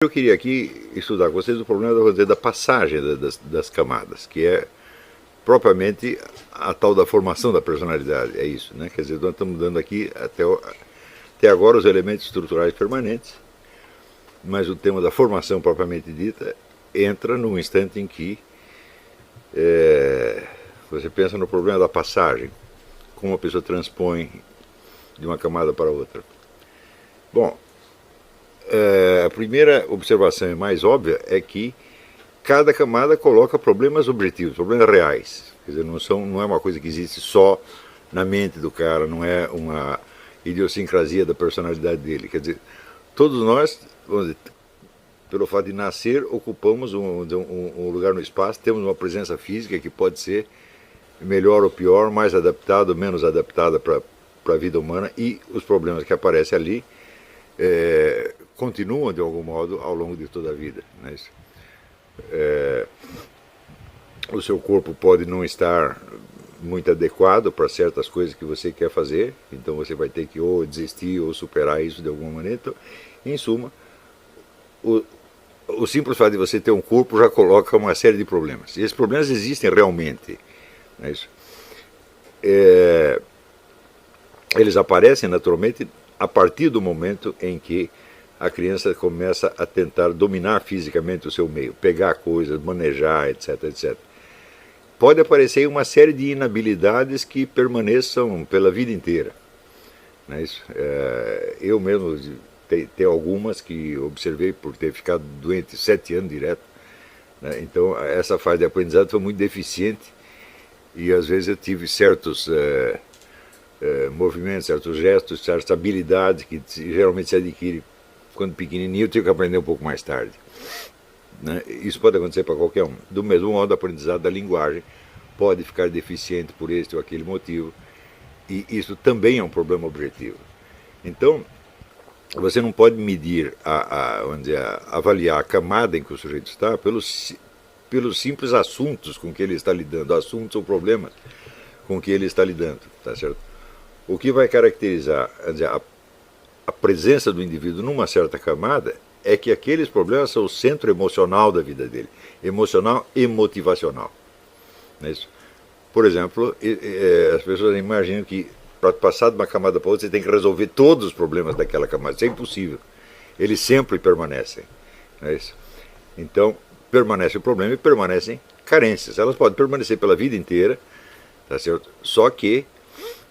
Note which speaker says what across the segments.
Speaker 1: Eu queria aqui estudar com vocês o problema vou dizer, da passagem das camadas, que é propriamente a tal da formação da personalidade. É isso, né? Quer dizer, nós estamos dando aqui até agora os elementos estruturais permanentes, mas o tema da formação propriamente dita entra num instante em que você pensa no problema da passagem, como a pessoa transpõe de uma camada para outra. Bom, a primeira observação e mais óbvia é que cada camada coloca problemas objetivos, problemas reais. Quer dizer, não é uma coisa que existe só na mente do cara, não é uma idiosincrasia da personalidade dele. Quer dizer, todos nós, vamos dizer, pelo fato de nascer, ocupamos um lugar no espaço, temos uma presença física que pode ser melhor ou pior, mais adaptada ou menos adaptada para a vida humana, e os problemas que aparecem ali continuam de algum modo ao longo de toda a vida. Né? O seu corpo pode não estar muito adequado para certas coisas que você quer fazer, então você vai ter que ou desistir ou superar isso de alguma maneira. Então, em suma, o simples fato de você ter um corpo já coloca uma série de problemas. E esses problemas existem realmente. Não é isso? Eles aparecem naturalmente a partir do momento em que a criança começa a tentar dominar fisicamente o seu meio, pegar coisas, manejar, etc, etc. Pode aparecer uma série de inabilidades que permaneçam pela vida inteira. Não é isso? Eu mesmo tenho algumas que observei por ter ficado doente 7 anos direto. Né? Então, essa fase de aprendizado foi muito deficiente e às vezes eu tive certos movimentos, certos gestos, certas habilidades que geralmente se adquire quando pequenininho, eu tive que aprender um pouco mais tarde. Né? Isso pode acontecer para qualquer um. Do mesmo modo, o aprendizado da linguagem pode ficar deficiente por este ou aquele motivo, e isso também é um problema objetivo. Então, você não pode medir, vamos dizer, avaliar a camada em que o sujeito está pelos simples assuntos com que ele está lidando, assuntos ou problemas com que ele está lidando, tá certo? O que vai caracterizar, vamos dizer, a presença do indivíduo numa certa camada é que aqueles problemas são o centro emocional da vida dele, emocional e motivacional. Não é isso? Por exemplo, as pessoas imaginam que para passar de uma camada para outra você tem que resolver todos os problemas daquela camada. Isso é impossível. Eles sempre permanecem. Não é isso? Então, permanece o problema e permanecem carências. Elas podem permanecer pela vida inteira, tá certo? Só que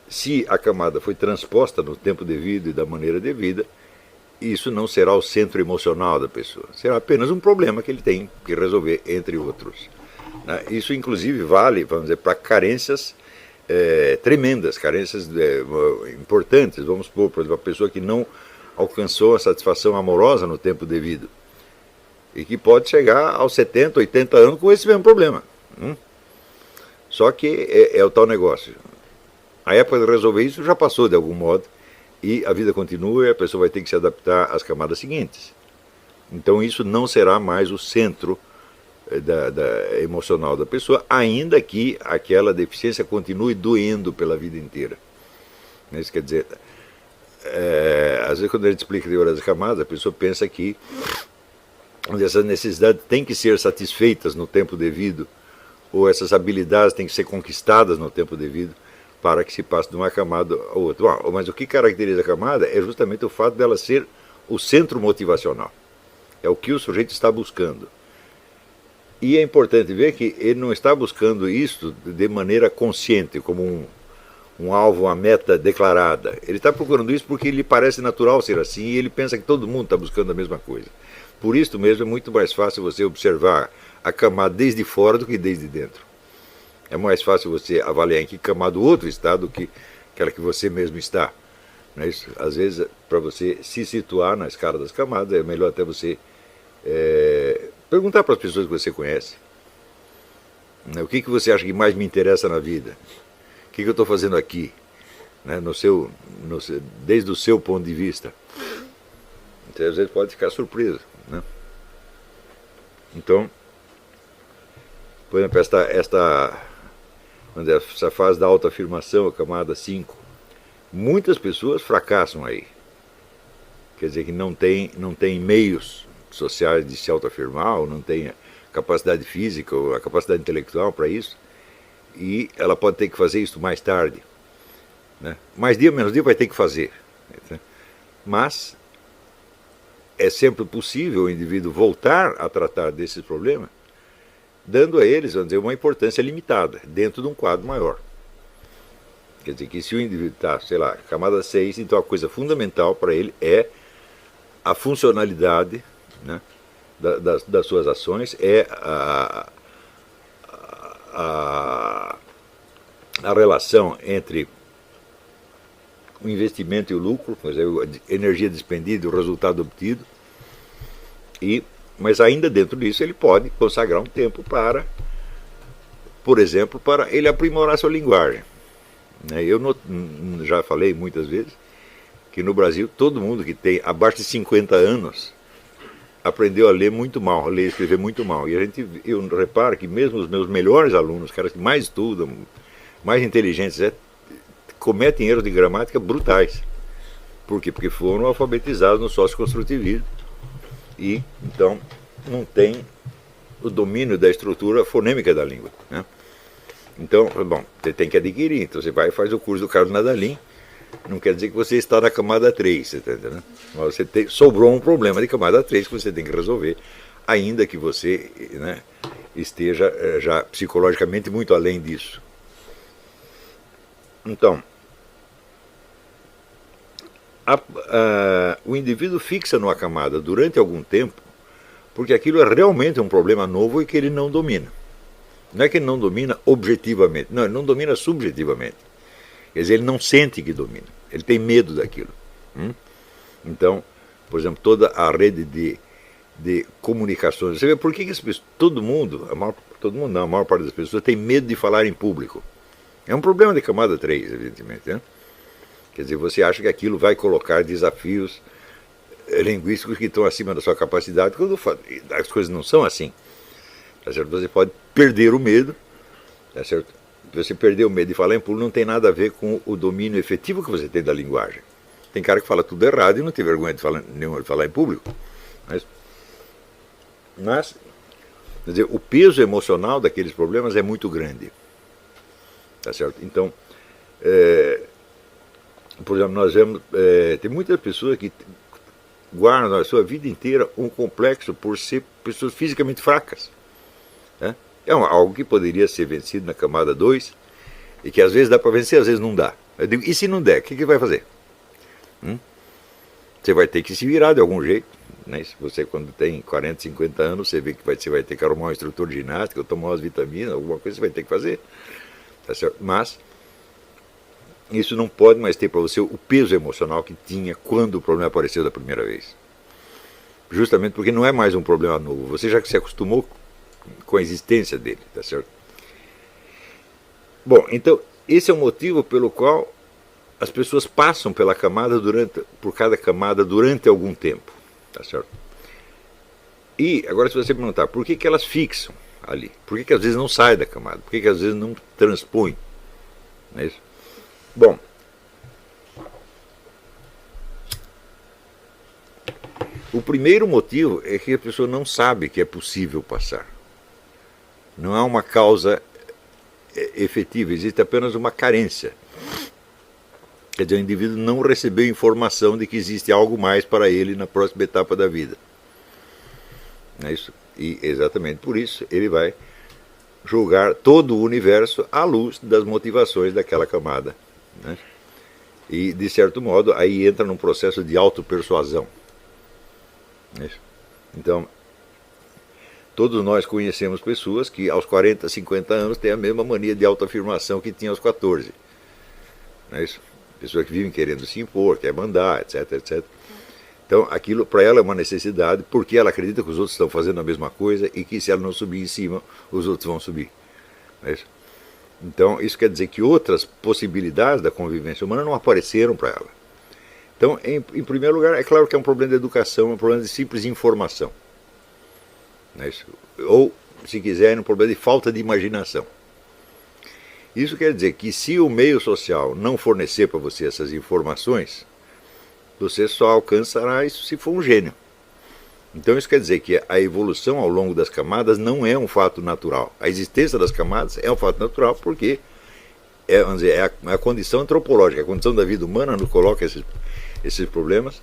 Speaker 1: se a camada foi transposta no tempo devido e da maneira devida, isso não será o centro emocional da pessoa. Será apenas um problema que ele tem que resolver, entre outros. Isso, inclusive, vale, vamos dizer, para carências tremendas, carências importantes. Vamos supor, por exemplo, a pessoa que não alcançou a satisfação amorosa no tempo devido e que pode chegar aos 70, 80 anos com esse mesmo problema. Só que é o tal negócio. A época de resolver isso já passou de algum modo e a vida continua e a pessoa vai ter que se adaptar às camadas seguintes. Então isso não será mais o centro emocional da pessoa, ainda que aquela deficiência continue doendo pela vida inteira. Isso quer dizer, às vezes quando a gente explica a teoria das camadas, a pessoa pensa que essas necessidades têm que ser satisfeitas no tempo devido, ou essas habilidades têm que ser conquistadas no tempo devido, para que se passe de uma camada a outra. Mas o que caracteriza a camada é justamente o fato dela ser o centro motivacional. É o que o sujeito está buscando. E é importante ver que ele não está buscando isso de maneira consciente, como um alvo, uma meta declarada. Ele está procurando isso porque lhe parece natural ser assim e ele pensa que todo mundo está buscando a mesma coisa. Por isso mesmo é muito mais fácil você observar a camada desde fora do que desde dentro. É mais fácil você avaliar em que camada o outro está do que aquela que você mesmo está. Não é isso? Às vezes, para você se situar na escala das camadas, é melhor até você perguntar para as pessoas que você conhece. Né? O que você acha que mais me interessa na vida? O que eu estou fazendo aqui? Né? Desde o seu ponto de vista. Você às vezes pode ficar surpreso. Né? Então, por exemplo, essa fase da autoafirmação, a camada 5, muitas pessoas fracassam aí. Quer dizer que não tem meios sociais de se autoafirmar, ou não tem a capacidade física ou a capacidade intelectual para isso, e ela pode ter que fazer isso mais tarde, né? Mais dia, menos dia vai ter que fazer, né? Mas é sempre possível o indivíduo voltar a tratar desses problemas, dando a eles, vamos dizer, uma importância limitada, dentro de um quadro maior. Quer dizer que se o indivíduo está, sei lá, camada 6, então a coisa fundamental para ele é a funcionalidade, né, das suas ações, é a relação entre o investimento e o lucro, a energia despendida e o resultado obtido, mas ainda dentro disso ele pode consagrar um tempo para, por exemplo, para ele aprimorar sua linguagem. Eu já falei muitas vezes que no Brasil todo mundo que tem abaixo de 50 anos aprendeu a ler muito mal, a ler e escrever muito mal. E eu reparo que mesmo os meus melhores alunos, os caras que mais estudam, mais inteligentes, cometem erros de gramática brutais. Por quê? Porque foram alfabetizados no socioconstrutivismo e então não tem o domínio da estrutura fonêmica da língua, né? Então, bom, você tem que adquirir. Então você vai e faz o curso do Carlos Nadalim. Não quer dizer que você está na camada 3, você está entendendo? Mas sobrou um problema de camada 3 que você tem que resolver, ainda que você, né, esteja já psicologicamente muito além disso. Então, o indivíduo fixa numa camada durante algum tempo, porque aquilo é realmente um problema novo e que ele não domina. Não é que ele não domina objetivamente, não, ele não domina subjetivamente. Quer dizer, ele não sente que domina, ele tem medo daquilo. Então, por exemplo, toda a rede de comunicações, você vê por que as pessoas, todo mundo não, a maior parte das pessoas tem medo de falar em público. É um problema de camada 3, evidentemente, né? Quer dizer, você acha que aquilo vai colocar desafios linguísticos que estão acima da sua capacidade, quando as coisas não são assim. Tá certo? Você pode perder o medo, tá certo? Você perder o medo de falar em público não tem nada a ver com o domínio efetivo que você tem da linguagem. Tem cara que fala tudo errado e não tem vergonha de falar em público. Mas quer dizer, o peso emocional daqueles problemas é muito grande. Tá certo? Então, por exemplo, nós vemos, tem muitas pessoas que guardam a sua vida inteira um complexo por ser pessoas fisicamente fracas. Né? É algo que poderia ser vencido na camada 2 e que às vezes dá para vencer, às vezes não dá. Eu digo, e se não der, o que vai fazer? Você vai ter que se virar de algum jeito. Né? Se você, quando tem 40, 50 anos, você vê que você vai ter que arrumar um instrutor de ginástica, ou tomar umas vitaminas, alguma coisa você vai ter que fazer. Tá certo? Mas isso não pode mais ter para você o peso emocional que tinha quando o problema apareceu da primeira vez. Justamente porque não é mais um problema novo. Você já se acostumou com a existência dele, tá certo? Bom, então esse é o motivo pelo qual as pessoas passam pela camada por cada camada durante algum tempo, tá certo? E agora, se você perguntar por que elas fixam ali, por que às vezes não sai da camada, por que às vezes não transpõe, não é isso? Bom, o primeiro motivo é que a pessoa não sabe que é possível passar. Não há uma causa efetiva, existe apenas uma carência. Quer dizer, o indivíduo não recebeu informação de que existe algo mais para ele na próxima etapa da vida. Não é isso? E exatamente por isso ele vai julgar todo o universo à luz das motivações daquela camada. Né? E, de certo modo, aí entra num processo de autopersuasão. Não é isso? Então, todos nós conhecemos pessoas que aos 40, 50 anos têm a mesma mania de autoafirmação que tinha aos 14. Não é isso? Pessoas que vivem querendo se impor, quer mandar, etc, etc. Então, aquilo para ela é uma necessidade, porque ela acredita que os outros estão fazendo a mesma coisa e que se ela não subir em cima, os outros vão subir. Não é isso? Então, isso quer dizer que outras possibilidades da convivência humana não apareceram para ela. Então, em primeiro lugar, é claro que é um problema de educação, é um problema de simples informação. Não é isso? Ou, se quiser, é um problema de falta de imaginação. Isso quer dizer que se o meio social não fornecer para você essas informações, você só alcançará isso se for um gênio. Então isso quer dizer que a evolução ao longo das camadas não é um fato natural. A existência das camadas é um fato natural porque vamos dizer, é a condição antropológica, a condição da vida humana nos coloca esses problemas.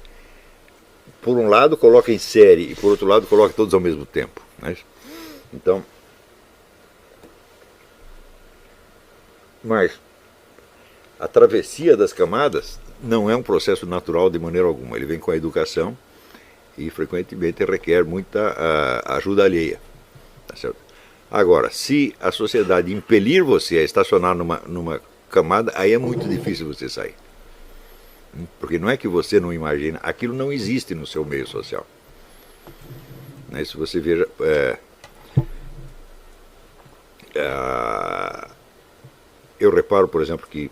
Speaker 1: Por um lado coloca em série e por outro lado coloca todos ao mesmo tempo. Né? Então, mas a travessia das camadas não é um processo natural de maneira alguma. Ele vem com a educação e frequentemente requer muita ajuda alheia. Tá certo? Agora, se a sociedade impelir você a estacionar numa camada, aí é muito difícil você sair. Porque não é que você não imagina, aquilo não existe no seu meio social. Né? Se você veja... eu reparo, por exemplo, que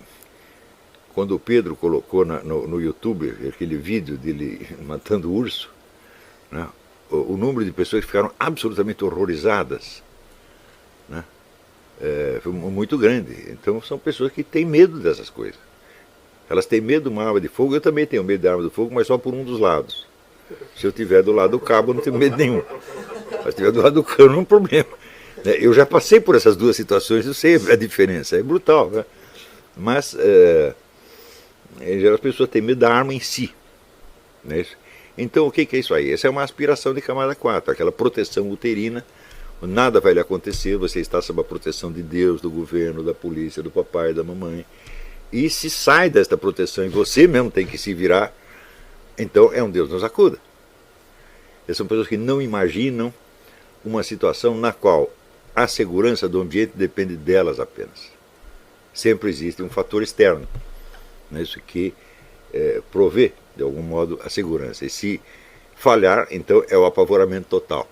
Speaker 1: quando o Pedro colocou no YouTube aquele vídeo dele matando urso, né, o número de pessoas que ficaram absolutamente horrorizadas, né, foi muito grande. Então são pessoas que têm medo dessas coisas. Elas têm medo de uma arma de fogo. Eu também tenho medo de arma de fogo, mas só por um dos lados. Se eu estiver do lado do cabo, eu não tenho medo nenhum. Mas se estiver do lado do cano, não é um problema. Eu já passei por essas duas situações, eu sei a diferença, é brutal. Né? Mas, em geral, as pessoas têm medo da arma em si. Né? Então, o que é isso aí? Essa é uma aspiração de camada 4, aquela proteção uterina. Nada vai lhe acontecer, você está sob a proteção de Deus, do governo, da polícia, do papai, da mamãe. E se sai desta proteção e você mesmo tem que se virar, então é um Deus nos acuda. Essas são pessoas que não imaginam uma situação na qual a segurança do ambiente depende delas apenas. Sempre existe um fator externo, né, isso que provê, de algum modo, a segurança. E se falhar, então é o apavoramento total.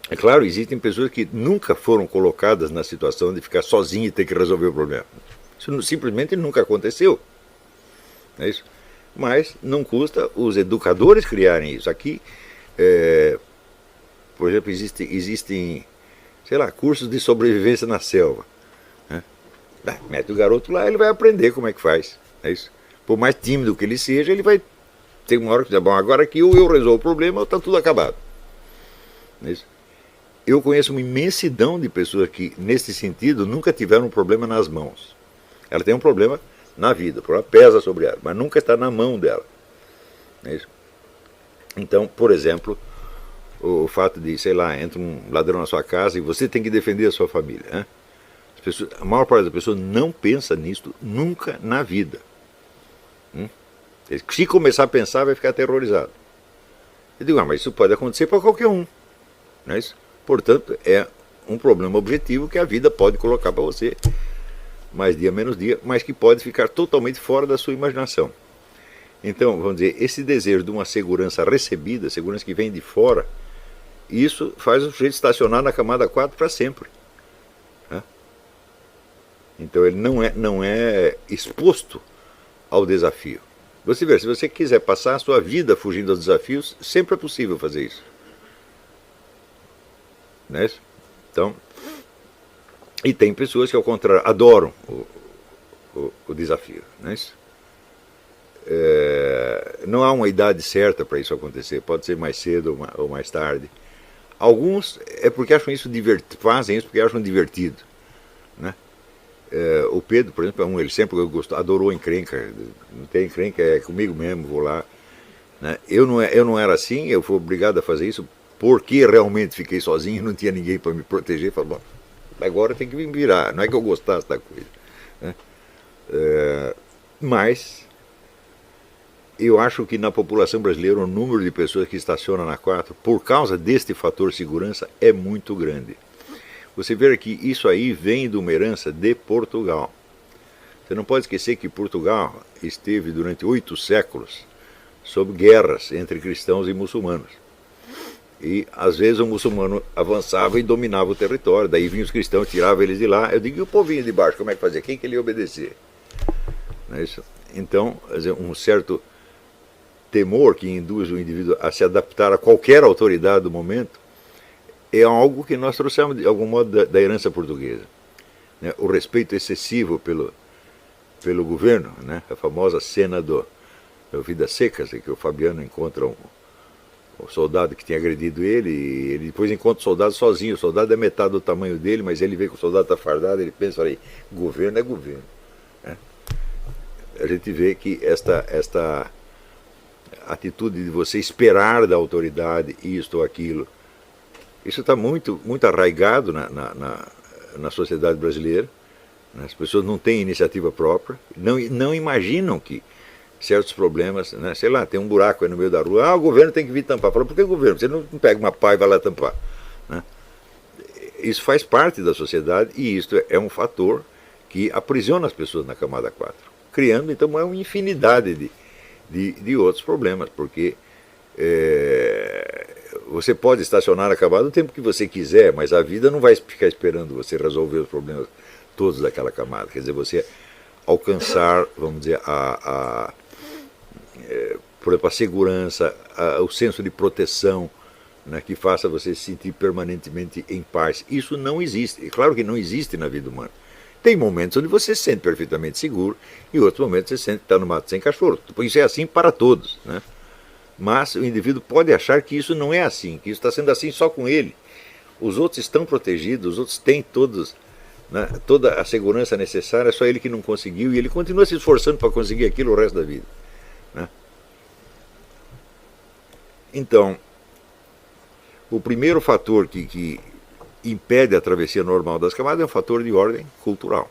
Speaker 1: É claro, existem pessoas que nunca foram colocadas na situação de ficar sozinho e ter que resolver o problema. Isso simplesmente nunca aconteceu. É isso? Mas não custa os educadores criarem isso. Aqui, por exemplo, existem, sei lá, cursos de sobrevivência na selva. Né? Mete o garoto lá, ele vai aprender como é que faz. É isso? Por mais tímido que ele seja, ele vai ter uma hora que diz, bom, agora que eu resolvo o problema, está tudo acabado. É isso? Eu conheço uma imensidão de pessoas que, nesse sentido, nunca tiveram um problema nas mãos. Ela tem um problema na vida, o problema pesa sobre ela, mas nunca está na mão dela. É isso? Então, por exemplo, o fato de, sei lá, entra um ladrão na sua casa e você tem que defender a sua família. Né? A maior parte das pessoas não pensa nisso nunca na vida. Se começar a pensar, vai ficar aterrorizado. Eu digo, mas isso pode acontecer para qualquer um. Não é isso? Portanto, é um problema objetivo que a vida pode colocar para você, mais dia menos dia, mas que pode ficar totalmente fora da sua imaginação. Então, vamos dizer, esse desejo de uma segurança recebida, segurança que vem de fora, isso faz o sujeito estacionar na camada 4 para sempre. Né? Então ele não é exposto ao desafio. Você vê, se você quiser passar a sua vida fugindo dos desafios, sempre é possível fazer isso. Não é isso? Então, e tem pessoas que, ao contrário, adoram o desafio. Não é isso? Não há uma idade certa para isso acontecer, pode ser mais cedo ou mais tarde. Alguns é porque acham isso fazem isso porque acham divertido. Né? O Pedro, por exemplo, ele sempre adorou encrenca. Não tem encrenca, é comigo mesmo, vou lá. Né? Eu não era assim, eu fui obrigado a fazer isso porque realmente fiquei sozinho, não tinha ninguém para me proteger. Falei, bom, agora tem que me virar, não é que eu gostasse da coisa. Né? Mas eu acho que na população brasileira o número de pessoas que estacionam na 4, por causa deste fator segurança, é muito grande. Você vê que isso aí vem de uma herança de Portugal. Você não pode esquecer que Portugal esteve durante 8 séculos sob guerras entre cristãos e muçulmanos. E às vezes o muçulmano avançava e dominava o território, daí vinham os cristãos, tiravam eles de lá. Eu digo, e o povinho de baixo, como é que fazia? Quem que ele ia obedecer? Não é isso? Então, um certo temor que induz o indivíduo a se adaptar a qualquer autoridade do momento é algo que nós trouxemos de algum modo da herança portuguesa. Né? O respeito excessivo pelo governo, né? A famosa cena do Vidas Secas, em que o Fabiano encontra o soldado que tinha agredido ele, e ele depois encontra o soldado sozinho, o soldado é metade do tamanho dele, mas ele vê que o soldado está fardado, ele pensa, olha aí, governo é governo. Né? A gente vê que esta atitude de você esperar da autoridade isto ou aquilo, isso está muito, muito arraigado na sociedade brasileira. As pessoas não têm iniciativa própria, não imaginam que certos problemas, né? Sei lá, tem um buraco aí no meio da rua, o governo tem que vir tampar. Fala, por que o governo? Você não pega uma pá e vai lá tampar. Né? Isso faz parte da sociedade e isso é um fator que aprisiona as pessoas na camada 4, criando então uma infinidade de outros problemas, porque você pode estacionar na camada o tempo que você quiser, mas a vida não vai ficar esperando você resolver os problemas todos daquela camada. Quer dizer, você alcançar, vamos dizer, por exemplo, a segurança, o senso de proteção, né, que faça você se sentir permanentemente em paz. Isso não existe. É claro que não existe na vida humana. Tem momentos onde você se sente perfeitamente seguro e outros momentos você sente que está no mato sem cachorro. Isso é assim para todos. Né? Mas o indivíduo pode achar que isso não é assim, que isso está sendo assim só com ele. Os outros estão protegidos, os outros têm todos, né, toda a segurança necessária, é só ele que não conseguiu e ele continua se esforçando para conseguir aquilo o resto da vida. Né? Então, o primeiro fator que impede a travessia normal das camadas é um fator de ordem cultural.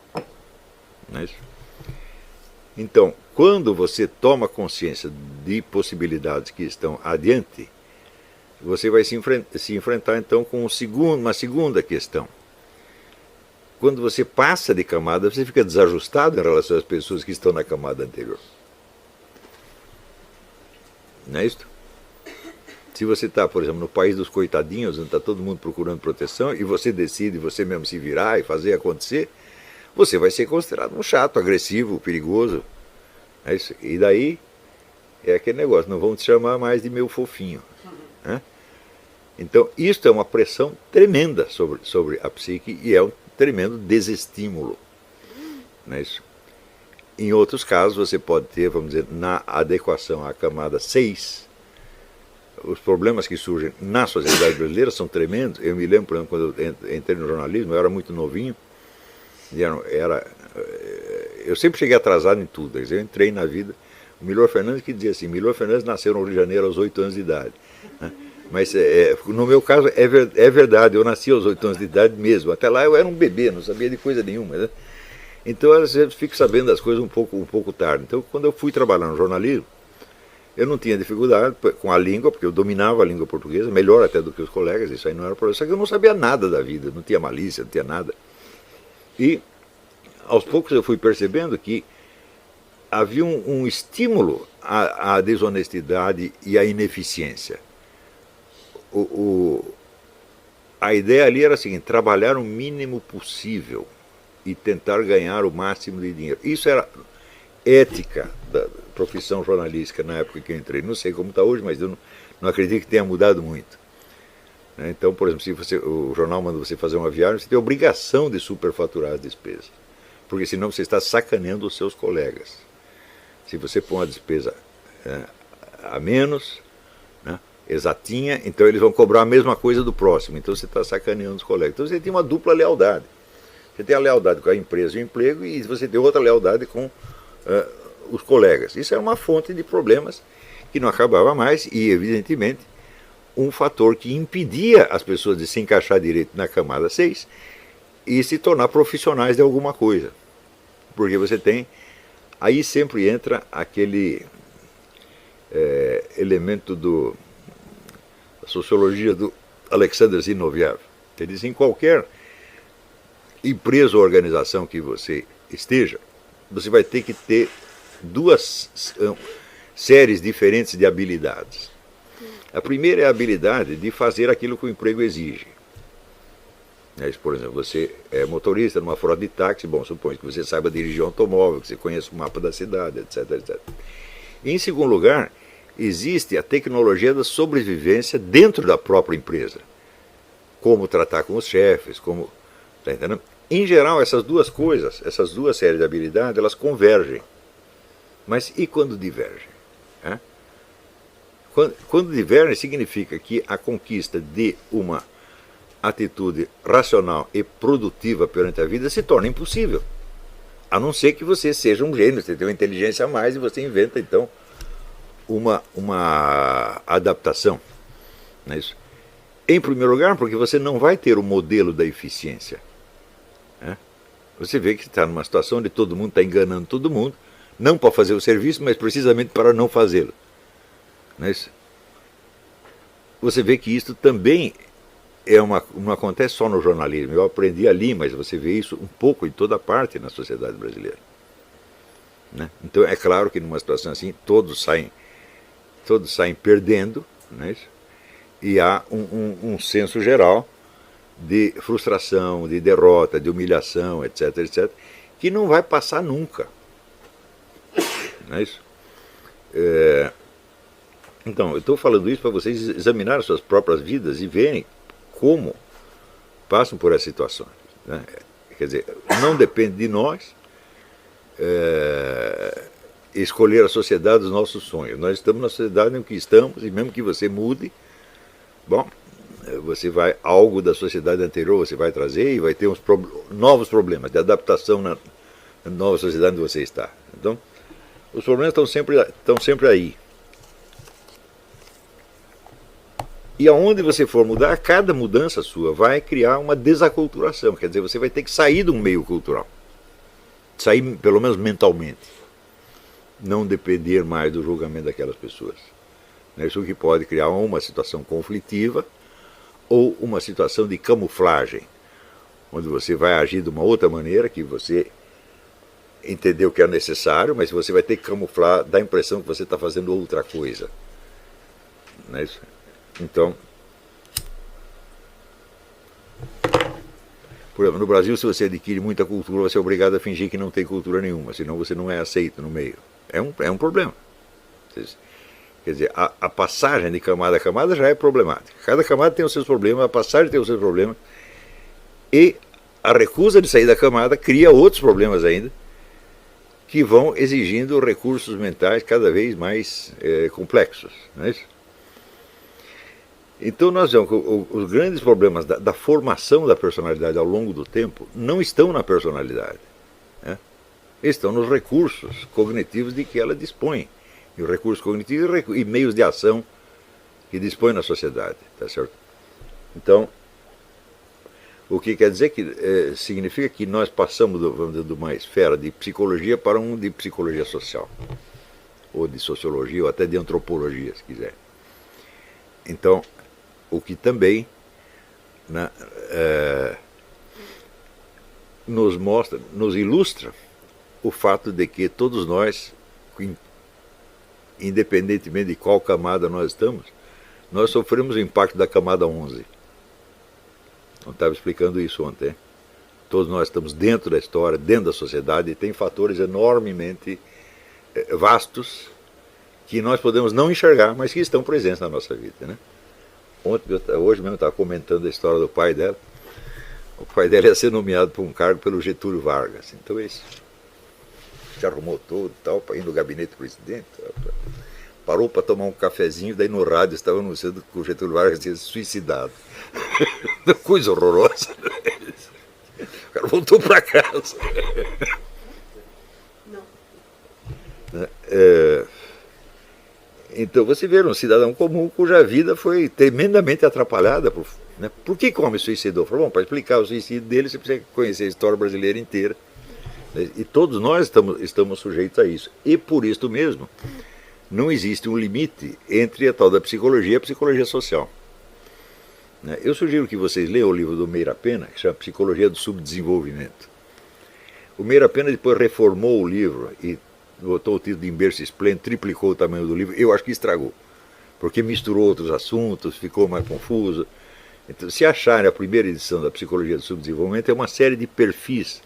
Speaker 1: Não é isso? Então, quando você toma consciência de possibilidades que estão adiante, você vai se enfrentar então com uma segunda questão. Quando você passa de camada, você fica desajustado em relação às pessoas que estão na camada anterior. Não é isso? Se você está, por exemplo, no país dos coitadinhos, onde está todo mundo procurando proteção, e você decide você mesmo se virar e fazer acontecer, você vai ser considerado um chato, agressivo, perigoso. É isso. E daí é aquele negócio, não vão te chamar mais de meu fofinho. Né? Então, isto é uma pressão tremenda sobre a psique e é um tremendo desestímulo. Não é isso? Em outros casos, você pode ter, vamos dizer, na adequação à camada 6, os problemas que surgem na sociedade brasileira são tremendos. Eu me lembro, por exemplo, quando eu entrei no jornalismo, eu era muito novinho, e eu sempre cheguei atrasado em tudo. Eu entrei na vida, o Milor Fernandes que dizia assim, Milor Fernandes nasceu no Rio de Janeiro aos 8 anos de idade. Né? Mas no meu caso é verdade, eu nasci aos 8 anos de idade mesmo. Até lá eu era um bebê, não sabia de coisa nenhuma. Né? Então às vezes eu fico sabendo das coisas um pouco tarde. Então quando eu fui trabalhar no jornalismo, eu não tinha dificuldade com a língua, porque eu dominava a língua portuguesa, melhor até do que os colegas, isso aí não era problema. Só que eu não sabia nada da vida, não tinha malícia, não tinha nada. E aos poucos eu fui percebendo que havia um estímulo à desonestidade e à ineficiência. A ideia ali era a seguinte, trabalhar o mínimo possível e tentar ganhar o máximo de dinheiro. Isso era ética da profissão jornalística na época que eu entrei. Não sei como está hoje, mas eu não acredito que tenha mudado muito. Então, por exemplo, se o jornal manda você fazer uma viagem, você tem a obrigação de superfaturar as despesas, porque senão você está sacaneando os seus colegas. Se você põe uma despesa a menos, né, exatinha, então eles vão cobrar a mesma coisa do próximo, então você está sacaneando os colegas. Então você tem uma dupla lealdade. Você tem a lealdade com a empresa e o emprego e você tem outra lealdade com os colegas. Isso é uma fonte de problemas que não acabava mais e, evidentemente, um fator que impedia as pessoas de se encaixar direito na camada 6 e se tornar profissionais de alguma coisa. Porque você tem... Aí sempre entra aquele elemento da sociologia do Alexander Zinoviev. Ele diz, em qualquer empresa ou organização que você esteja, você vai ter que ter duas séries diferentes de habilidades. A primeira é a habilidade de fazer aquilo que o emprego exige. Por exemplo, você é motorista numa frota de táxi, bom, supõe que você saiba dirigir um automóvel, que você conheça o mapa da cidade, etc, etc. E, em segundo lugar, existe a tecnologia da sobrevivência dentro da própria empresa. Como tratar com os chefes, como... Tá entendendo? Em geral, essas duas coisas, essas duas séries de habilidades, elas convergem. Mas e quando divergem? Quando divergem, significa que a conquista de uma atitude racional e produtiva perante a vida se torna impossível. A não ser que você seja um gênio, você tem uma inteligência a mais e você inventa, então, uma adaptação. Não é isso? Em primeiro lugar, porque você não vai ter o modelo da eficiência. Né? Você vê que está numa situação onde todo mundo está enganando todo mundo, não para fazer o serviço, mas precisamente para não fazê-lo. Não é isso? Você vê que isso também não acontece só no jornalismo. Eu aprendi ali, mas você vê isso um pouco em toda parte na sociedade brasileira. Né? Então é claro que numa situação assim todos saem perdendo, não é isso? E há um senso geral de frustração, de derrota, de humilhação, etc, etc, que não vai passar nunca. Não é isso? Então, eu estou falando isso para vocês examinarem suas próprias vidas e verem como passam por essa situação. Né? Quer dizer, não depende de nós escolher a sociedade dos nossos sonhos. Nós estamos na sociedade em que estamos, e mesmo que você mude, bom, você vai, algo da sociedade anterior você vai trazer e vai ter novos problemas de adaptação na nova sociedade onde você está. Então, os problemas estão sempre aí. E aonde você for mudar, cada mudança sua vai criar uma desaculturação. Quer dizer, você vai ter que sair de um meio cultural. Sair, pelo menos mentalmente. Não depender mais do julgamento daquelas pessoas. Isso que pode criar uma situação conflitiva ou uma situação de camuflagem, onde você vai agir de uma outra maneira que você entendeu que é necessário, mas você vai ter que camuflar, dá a impressão que você está fazendo outra coisa. Não é isso? Então, por exemplo, no Brasil, se você adquire muita cultura, você é obrigado a fingir que não tem cultura nenhuma, senão você não é aceito no meio. É um problema. Quer dizer, a passagem de camada a camada já é problemática. Cada camada tem os seus problemas, a passagem tem os seus problemas, e a recusa de sair da camada cria outros problemas ainda, que vão exigindo recursos mentais cada vez mais complexos. Não é isso? Então nós vemos que os grandes problemas da formação da personalidade ao longo do tempo não estão na personalidade, né? Estão nos recursos cognitivos de que ela dispõe, e os recursos cognitivos e meios de ação que dispõe na sociedade, tá certo? Então, o que quer dizer que significa que nós passamos de uma esfera de psicologia para de psicologia social, ou de sociologia, ou até de antropologia, se quiser. Então, o que também, né, nos ilustra o fato de que todos nós, independentemente de qual camada nós estamos, nós sofremos o impacto da camada 11. Eu estava explicando isso ontem. Todos nós estamos dentro da história, dentro da sociedade, e tem fatores enormemente vastos que nós podemos não enxergar, mas que estão presentes na nossa vida, né? Hoje mesmo eu estava comentando a história do pai dela. O pai dela ia ser nomeado para um cargo pelo Getúlio Vargas. Então ele se arrumou todo tal, para ir no gabinete do presidente. Parou para tomar um cafezinho, daí no rádio estava anunciando que o Getúlio Vargas tinha se suicidado. Coisa horrorosa. O cara voltou para casa. Não. Então você vê um cidadão comum cuja vida foi tremendamente atrapalhada. Por que o homem suicidou? Falou, bom, para explicar o suicídio dele você precisa conhecer a história brasileira inteira. E todos nós estamos sujeitos a isso. E por isso mesmo, não existe um limite entre a tal da psicologia e a psicologia social. Eu sugiro que vocês leiam o livro do Meira Pena, que chama Psicologia do Subdesenvolvimento. O Meira Pena depois reformou o livro e botou o título de Em Berço Esplêndido, triplicou o tamanho do livro. Eu acho que estragou, porque misturou outros assuntos, ficou mais confuso. Então, se acharem a primeira edição da Psicologia do Subdesenvolvimento, é uma série de perfis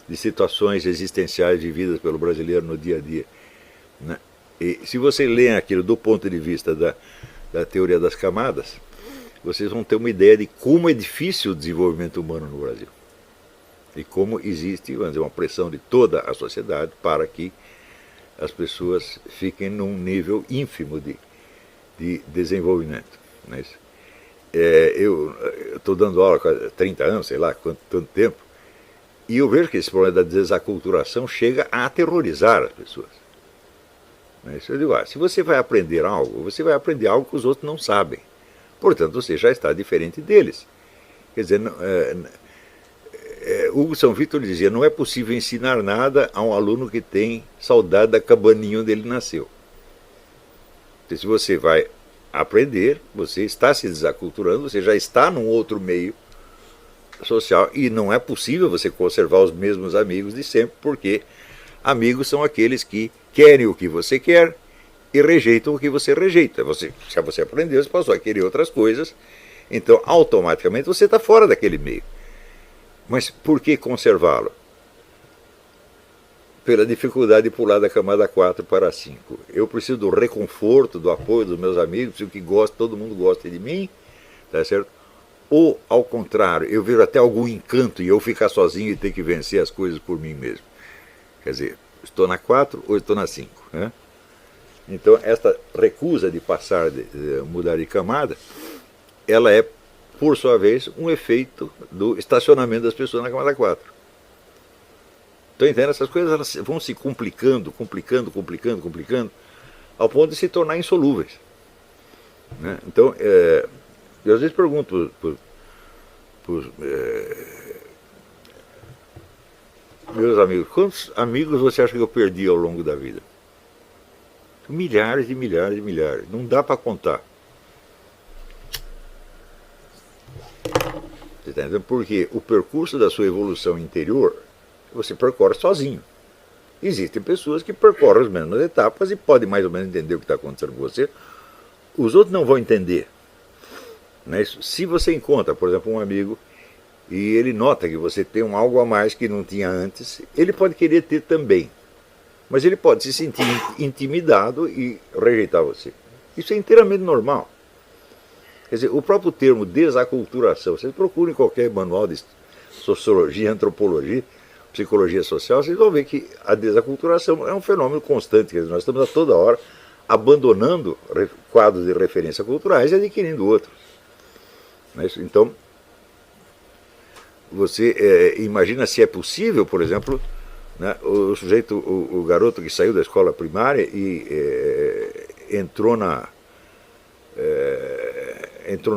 Speaker 1: de situações existenciais vividas pelo brasileiro no dia a dia, né? E se vocês leem aquilo do ponto de vista da teoria das camadas, vocês vão ter uma ideia de como é difícil o desenvolvimento humano no Brasil. E como existe, vamos dizer, uma pressão de toda a sociedade para que as pessoas fiquem num nível ínfimo de de desenvolvimento. Não é isso? Eu estou dando aula há 30 anos, sei lá, tanto tempo, e eu vejo que esse problema da desaculturação chega a aterrorizar as pessoas. Não é isso? Eu digo, se você vai aprender algo que os outros não sabem. Portanto, você já está diferente deles. Quer dizer, Hugo São Vítor dizia, não é possível ensinar nada a um aluno que tem saudade da cabaninha onde ele nasceu. Então, se você vai aprender, você está se desaculturando, você já está num outro meio social e não é possível você conservar os mesmos amigos de sempre, porque amigos são aqueles que querem o que você quer e rejeitam o que você rejeita. Se você aprendeu, você passou a querer outras coisas, então automaticamente você está fora daquele meio. Mas por que conservá-lo? Pela dificuldade de pular da camada 4 para 5. Eu preciso do reconforto, do apoio dos meus amigos, preciso que todo mundo goste de mim, tá certo? Ou, ao contrário, eu vejo até algum encanto em eu ficar sozinho e ter que vencer as coisas por mim mesmo. Quer dizer, estou na 4 ou estou na 5. Né? Então, esta recusa de passar, de mudar de camada, ela é, por sua vez, um efeito do estacionamento das pessoas na camada 4. Então, entende? Essas coisas elas vão se complicando, ao ponto de se tornar insolúveis. Né? Então, eu às vezes pergunto meus amigos, quantos amigos você acha que eu perdi ao longo da vida? Milhares e milhares e milhares. Não dá para contar. Você está entendendo? Porque o percurso da sua evolução interior você percorre sozinho. Existem pessoas que percorrem as mesmas etapas e podem mais ou menos entender o que está acontecendo com você. Os outros não vão entender. Né? Se você encontra, por exemplo, um amigo e ele nota que você tem algo a mais que não tinha antes, ele pode querer ter também. Mas ele pode se sentir intimidado e rejeitar você. Isso é inteiramente normal. Quer dizer, o próprio termo desaculturação, vocês procurem qualquer manual de sociologia, antropologia, psicologia social, vocês vão ver que a desaculturação é um fenômeno constante. Quer dizer, nós estamos a toda hora abandonando quadros de referência culturais e adquirindo outros. Então, você imagina se é possível, por exemplo, né, o sujeito, o garoto que saiu da escola primária e entrou no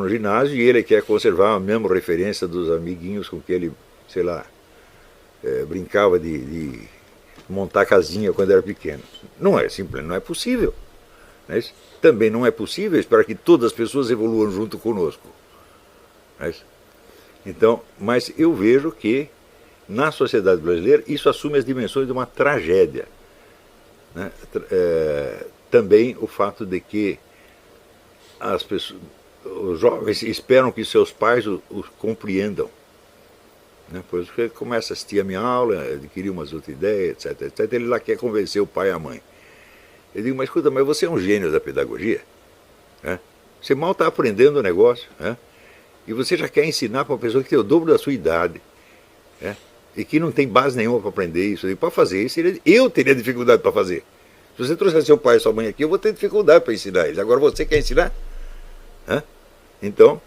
Speaker 1: ginásio e ele quer conservar a mesma referência dos amiguinhos com que ele, sei lá, brincava de montar casinha quando era pequeno. Não é simples, não é possível. Né? Também não é possível esperar que todas as pessoas evoluam junto conosco. Né? Então, mas eu vejo que na sociedade brasileira isso assume as dimensões de uma tragédia. Né? Também o fato de que as pessoas, os jovens esperam que seus pais os compreendam. Né? Pois ele começa a assistir a minha aula, adquirir umas outras ideias, etc. Ele lá quer convencer o pai e a mãe. Eu digo, mas escuta, mas você é um gênio da pedagogia. Né? Você mal está aprendendo o negócio. Né? E você já quer ensinar para uma pessoa que tem o dobro da sua idade. Né? E que não tem base nenhuma para aprender isso. Para fazer isso, eu teria dificuldade para fazer. Se você trouxer seu pai e sua mãe aqui, eu vou ter dificuldade para ensinar eles. Agora você quer ensinar? Né? Então,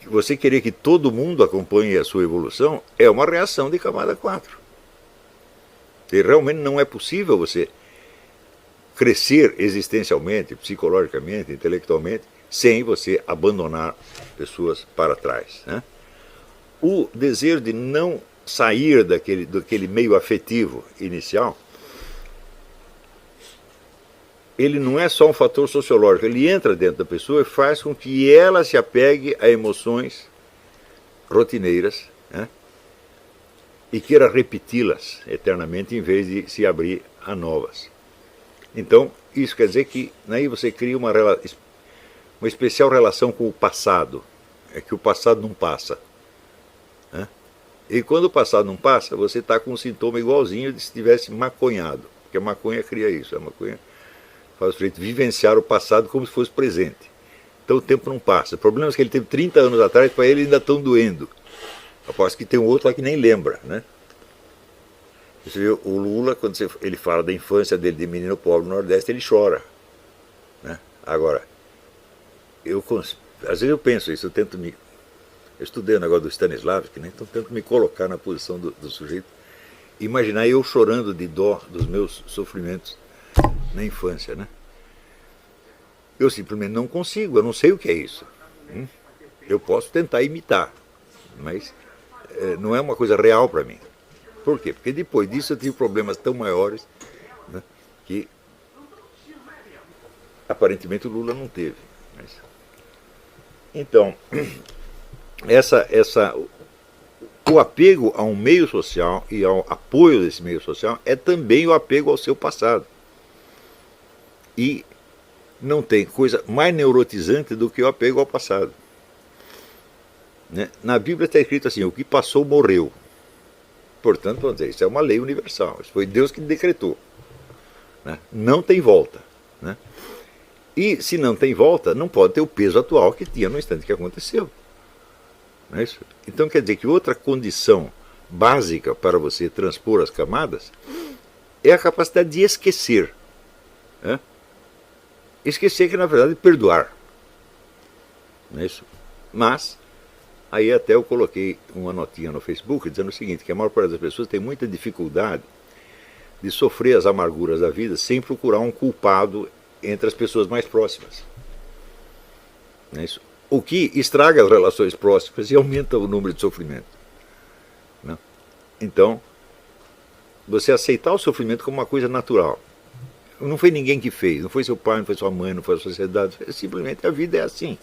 Speaker 1: você querer que todo mundo acompanhe a sua evolução é uma reação de camada 4. E realmente não é possível você crescer existencialmente, psicologicamente, intelectualmente, sem você abandonar pessoas para trás. Né? O desejo de não sair daquele meio afetivo inicial, ele não é só um fator sociológico, ele entra dentro da pessoa e faz com que ela se apegue a emoções rotineiras, né? E queira repeti-las eternamente em vez de se abrir a novas. Então, isso quer dizer que aí você cria uma especial relação com o passado, é que o passado não passa. Né? E quando o passado não passa, você está com um sintoma igualzinho de se tivesse maconhado, porque a maconha cria isso, a maconha faz o sujeito vivenciar o passado como se fosse presente. Então o tempo não passa. O problema é que ele teve 30 anos atrás, para ele ainda estão doendo. Aposto que tem um outro lá que nem lembra. Né? Você vê, o Lula, quando ele fala da infância dele de menino pobre no Nordeste, ele chora. Né? Agora, às vezes eu penso isso, eu estudei o negócio do Stanislavski, né? Então tento me colocar na posição do sujeito, imaginar eu chorando de dó dos meus sofrimentos na infância, né? Eu simplesmente não consigo, eu não sei o que é isso. Eu posso tentar imitar, mas não é uma coisa real para mim. Por quê? Porque depois disso eu tive problemas tão maiores, né, que aparentemente o Lula não teve. Mas... Então, o apego a um meio social e ao apoio desse meio social é também o apego ao seu passado. E não tem coisa mais neurotizante do que o apego ao passado. Né? Na Bíblia está escrito assim, o que passou morreu. Portanto, vamos dizer, isso é uma lei universal, isso foi Deus que decretou. Né? Não tem volta. Né? E se não tem volta, não pode ter o peso atual que tinha no instante que aconteceu. Não é isso? Então quer dizer que outra condição básica para você transpor as camadas é a capacidade de esquecer. Né? Esquecer que na verdade é perdoar. Não é isso? Mas, aí até eu coloquei uma notinha no Facebook dizendo o seguinte, que a maior parte das pessoas tem muita dificuldade de sofrer as amarguras da vida sem procurar um culpado entre as pessoas mais próximas. Não é isso? O que estraga as relações próximas e aumenta o número de sofrimento. Não? Então, você aceitar o sofrimento como uma coisa natural. Não foi ninguém que fez, não foi seu pai, não foi sua mãe, não foi a sociedade, simplesmente a vida é assim.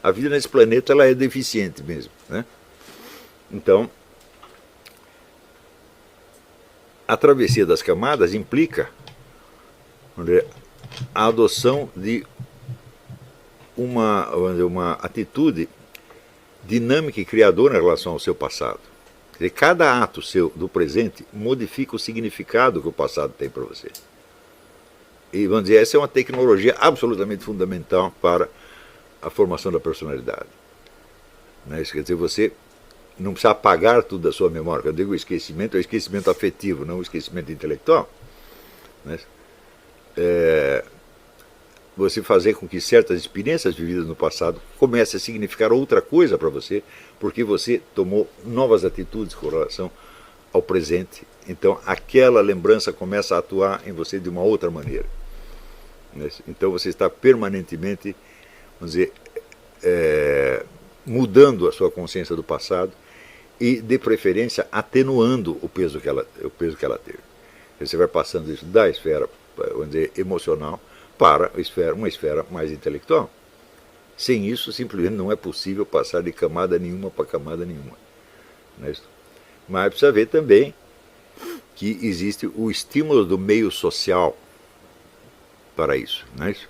Speaker 1: A vida nesse planeta ela é deficiente mesmo. Né? Então, a travessia das camadas implica a adoção de uma atitude dinâmica e criadora em relação ao seu passado. Quer dizer, cada ato seu do presente modifica o significado que o passado tem para você. E vamos dizer, essa é uma tecnologia absolutamente fundamental para a formação da personalidade. Né? Isso quer dizer, você não precisa apagar tudo da sua memória. Quando eu digo esquecimento, é o esquecimento afetivo, não o esquecimento intelectual. Né? Você fazer com que certas experiências vividas no passado comecem a significar outra coisa para você, porque você tomou novas atitudes com relação ao presente. Então, aquela lembrança começa a atuar em você de uma outra maneira. Então, você está permanentemente, vamos dizer, mudando a sua consciência do passado e, de preferência, atenuando o peso que ela teve. Você vai passando isso da esfera, vamos dizer, emocional para uma esfera mais intelectual. Sem isso, simplesmente não é possível passar de camada nenhuma para camada nenhuma. Não é isso? Mas precisa ver também que existe o estímulo do meio social para isso. Não é isso?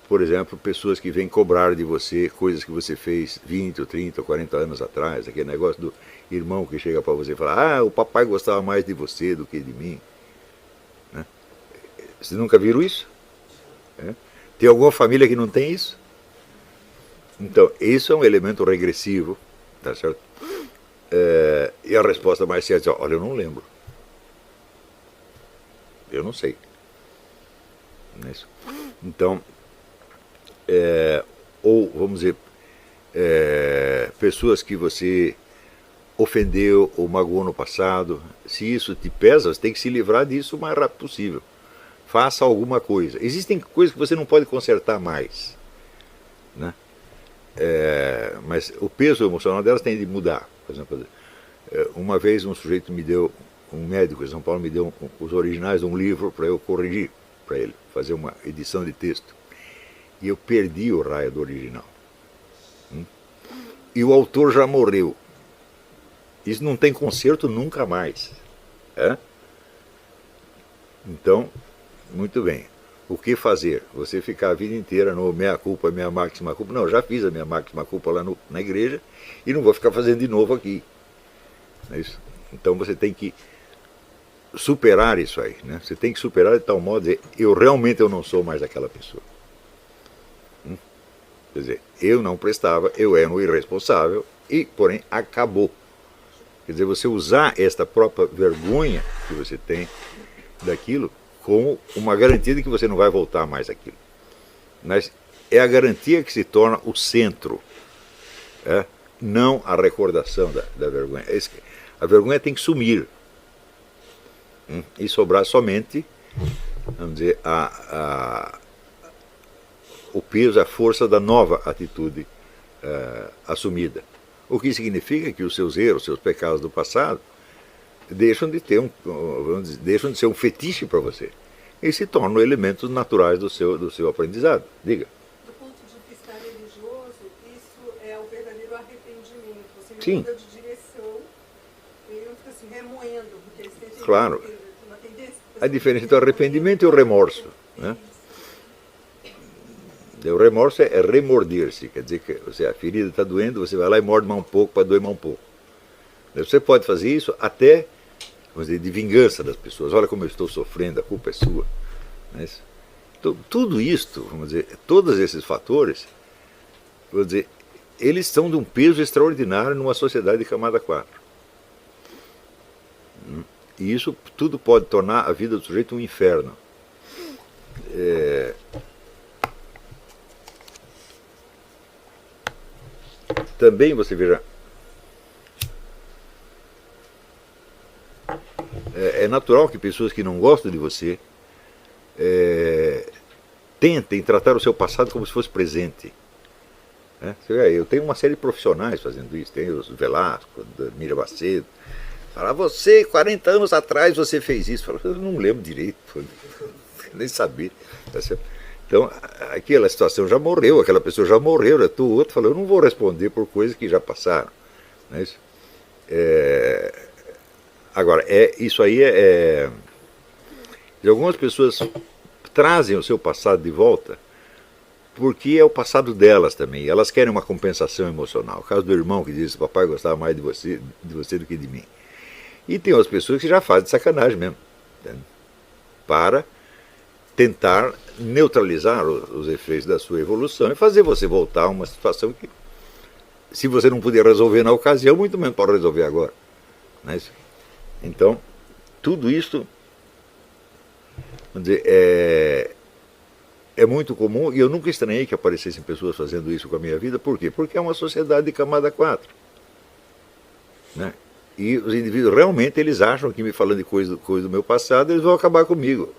Speaker 1: Por exemplo, pessoas que vêm cobrar de você coisas que você fez 20, ou 30, ou 40 anos atrás, aquele negócio do irmão que chega para você e fala, o papai gostava mais de você do que de mim. Né? Vocês nunca viram isso? Tem alguma família que não tem isso? Então, isso é um elemento regressivo, tá certo? E a resposta mais certa é, olha, eu não lembro. Eu não sei. Não é isso? Então, ou, vamos dizer, pessoas que você ofendeu ou magoou no passado, se isso te pesa, você tem que se livrar disso o mais rápido possível. Faça alguma coisa. Existem coisas que você não pode consertar mais. Né? Mas o peso emocional delas tem de mudar. Por exemplo, uma vez um sujeito me deu, um médico em São Paulo me deu os originais de um livro para eu corrigir para ele, fazer uma edição de texto. E eu perdi o raio do original. E o autor já morreu. Isso não tem conserto nunca mais. Então, muito bem. O que fazer? Você ficar a vida inteira no meia culpa, minha máxima culpa? Não, eu já fiz a minha máxima culpa lá na igreja e não vou ficar fazendo de novo aqui. É isso? Então você tem que superar isso aí. Né? Você tem que superar de tal modo de dizer, eu não sou mais aquela pessoa. Quer dizer, eu não prestava, eu era um irresponsável e, porém, acabou. Quer dizer, você usar esta própria vergonha que você tem daquilo como uma garantia de que você não vai voltar mais àquilo. Mas é a garantia que se torna o centro, não a recordação da vergonha. A vergonha tem que sumir e sobrar somente, vamos dizer, o peso, a força da nova atitude assumida. O que significa que os seus erros, os seus pecados do passado deixam de ter deixam de ser um fetiche para você e se tornam elementos naturais do seu aprendizado. Diga.
Speaker 2: Do ponto de vista religioso, isso é o verdadeiro arrependimento. Você
Speaker 1: Sim.
Speaker 2: muda de direção e não fica assim remoendo, porque eles têm
Speaker 1: Claro.
Speaker 2: uma tendência.
Speaker 1: A diferença entre o arrependimento e o remorso, né? O remorso é remorder-se, quer dizer que a ferida está doendo, você vai lá e morde mais um pouco para doer mais um pouco. Você pode fazer isso até, vamos dizer, de vingança das pessoas. Olha como eu estou sofrendo, a culpa é sua. Então, tudo isto, vamos dizer, todos esses fatores, vamos dizer, eles são de um peso extraordinário numa sociedade de camada 4. E isso tudo pode tornar a vida do sujeito um inferno. Também você veja, é natural que pessoas que não gostam de você tentem tratar o seu passado como se fosse presente. Eu tenho uma série de profissionais fazendo isso, tem os Velasco, Mira Macedo. Fala, você, 40 anos atrás você fez isso. Fala, eu não lembro direito, nem sabia. Então, aquela situação já morreu, aquela pessoa já morreu, o outro falou, eu não vou responder por coisas que já passaram. Não é isso? Agora, isso aí algumas pessoas trazem o seu passado de volta porque é o passado delas também. Elas querem uma compensação emocional. O caso do irmão que diz que papai gostava mais de você do que de mim. E tem outras pessoas que já fazem sacanagem mesmo, entende? Para tentar neutralizar os efeitos da sua evolução e fazer você voltar a uma situação que, se você não puder resolver na ocasião, muito menos pode resolver agora. Não é isso? Então, tudo isso, vamos dizer, é muito comum, e eu nunca estranhei que aparecessem pessoas fazendo isso com a minha vida. Por quê? Porque é uma sociedade de camada 4. Né? E os indivíduos realmente eles acham que me falando de coisa do meu passado, eles vão acabar comigo.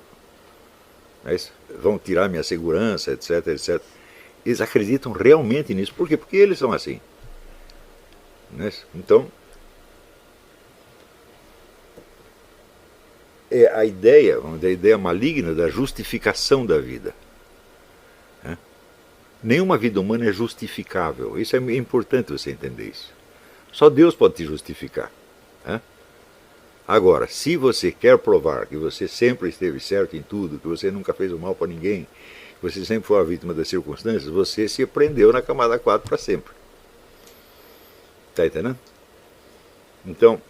Speaker 1: Vão tirar minha segurança, etc, etc. Eles acreditam realmente nisso. Por quê? Porque eles são assim. Então, é a ideia, vamos dizer, a ideia maligna da justificação da vida. Nenhuma vida humana é justificável. Isso é importante você entender isso. Só Deus pode te justificar. Agora, se você quer provar que você sempre esteve certo em tudo, que você nunca fez o mal para ninguém, que você sempre foi a vítima das circunstâncias, você se prendeu na camada 4 para sempre. Está entendendo? Então,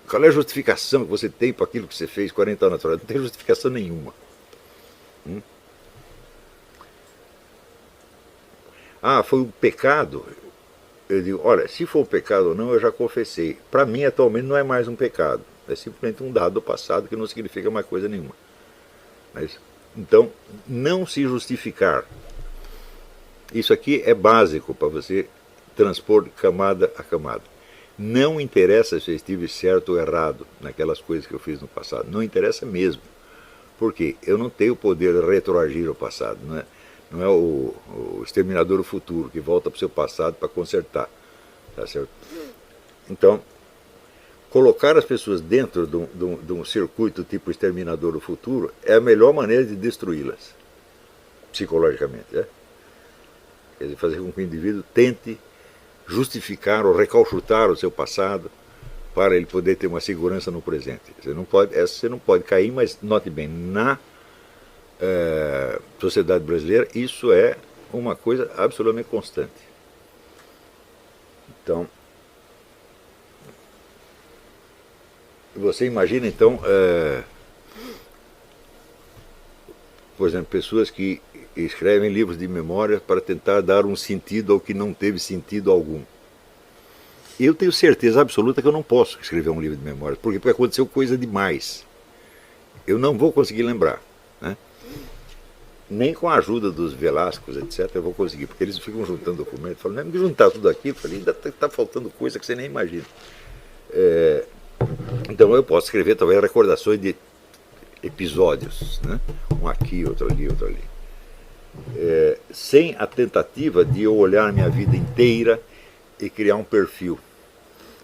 Speaker 1: qual é a justificação que você tem para aquilo que você fez 40 anos atrás? Não tem justificação nenhuma. Foi um pecado. Eu digo, olha, se for um pecado ou não, eu já confessei. Para mim, atualmente, não é mais um pecado. É simplesmente um dado do passado que não significa mais coisa nenhuma. Então, não se justificar. Isso aqui é básico para você transpor camada a camada. Não interessa se eu estive certo ou errado naquelas coisas que eu fiz no passado. Não interessa mesmo. Porque eu não tenho o poder de retroagir o passado. Não é o exterminador do futuro que volta para o seu passado para consertar. Tá certo? Então, colocar as pessoas dentro de um circuito tipo exterminador do futuro é a melhor maneira de destruí-las, psicologicamente. Quer dizer, fazer com que o indivíduo tente justificar ou recalchutar o seu passado para ele poder ter uma segurança no presente. Você não pode cair, mas note bem, na sociedade brasileira isso é uma coisa absolutamente constante. Então, você imagina então, por exemplo, pessoas que escrevem livros de memória para tentar dar um sentido ao que não teve sentido algum. eu tenho certeza absoluta que eu não posso escrever um livro de memórias, porque aconteceu coisa demais. Eu não vou conseguir lembrar, né? Nem com a ajuda dos Velásquez, etc., eu vou conseguir, porque eles ficam juntando documentos, falam, não, que juntar tudo aqui, eu falei, ainda está faltando coisa que você nem imagina. Então eu posso escrever talvez recordações de episódios, né? Um aqui, outro ali, outro ali. Sem a tentativa de eu olhar a minha vida inteira e criar um perfil.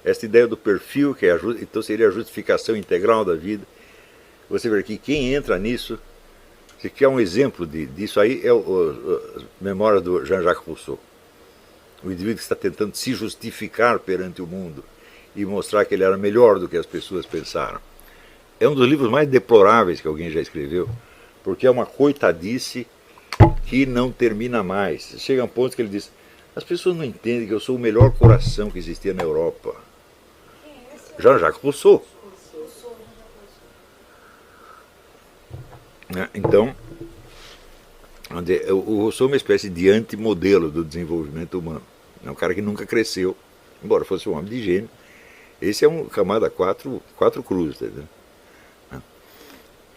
Speaker 1: Essa ideia do perfil, que é então seria a justificação integral da vida. Você vê que quem entra nisso, se quer um exemplo disso aí, é as memórias do Jean-Jacques Rousseau. O indivíduo que está tentando se justificar perante o mundo e mostrar que ele era melhor do que as pessoas pensaram. É um dos livros mais deploráveis que alguém já escreveu, porque é uma coitadice que não termina mais. Chega a um ponto que ele diz, as pessoas não entendem que eu sou o melhor coração que existia na Europa. Jean-Jacques Rousseau. Então, o Rousseau é uma espécie de antimodelo do desenvolvimento humano. É um cara que nunca cresceu, embora fosse um homem de gênio. Esse é um camada 4 cruz, tá vendo?